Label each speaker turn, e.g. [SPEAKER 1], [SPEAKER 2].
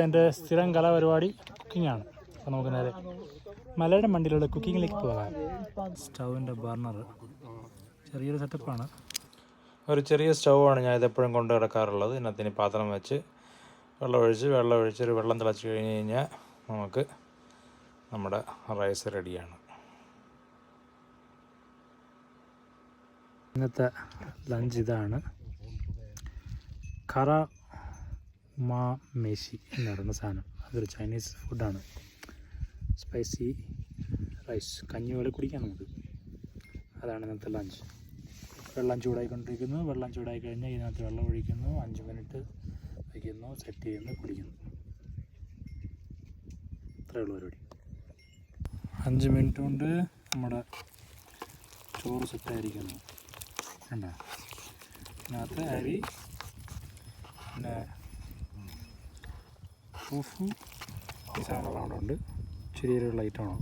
[SPEAKER 1] എൻ്റെ സ്ഥിരം കലാപരിപാടി കുക്കിങ്ങാണ്. അപ്പോൾ നമുക്ക് നേരെ മലയുടെ മണ്ടിലുള്ള കുക്കിങ്ങിലേക്ക് പോകാം. സ്റ്റൗവിൻ്റെ ബർണർ ചെറിയൊരു സെറ്റപ്പാണ്.
[SPEAKER 2] ഒരു ചെറിയ സ്റ്റൗവാണ് ഞാൻ ഇതെപ്പോഴും കൊണ്ട് കിടക്കാറുള്ളത്. ഇതിനകത്തിന് പാത്രം വെച്ച് വെള്ളം വെള്ളം തിളച്ച് കഴിഞ്ഞ് കഴിഞ്ഞാൽ നമുക്ക് നമ്മുടെ റൈസ് റെഡിയാണ്.
[SPEAKER 1] ഇന്നത്തെ ലഞ്ച് ഇതാണ്. കറ മാ മേശി എന്ന് പറയുന്ന സാധനം. അതൊരു ചൈനീസ് ഫുഡാണ്. സ്പൈസി റൈസ്, കഞ്ഞി പോലെ കുടിക്കാം നമുക്ക്. അതാണ് ഇന്നത്തെ ലഞ്ച്. വെള്ളം ചൂടായിക്കൊണ്ടിരിക്കുന്നു. വെള്ളം ചൂടായി കഴിഞ്ഞാൽ ഇതിനകത്ത് വെള്ളം ഒഴിക്കുന്നു. 5 മിനിറ്റ് വയ്ക്കുന്നു, സെറ്റ് ചെയ്യുന്നു, കുടിക്കുന്നു. ഇത്രയേ ഉള്ളൂ പരിപാടി. 5 മിനിറ്റ് കൊണ്ട് നമ്മുടെ ചോറ് സെറ്റായിരിക്കുന്നു. കണ്ടോ? ഇതിനകത്ത് അരി, പിന്നെ ടോഫു, ഈ സാധനങ്ങളവിടെ ഉണ്ട്. ചെറിയൊരു ലൈറ്റാണോ?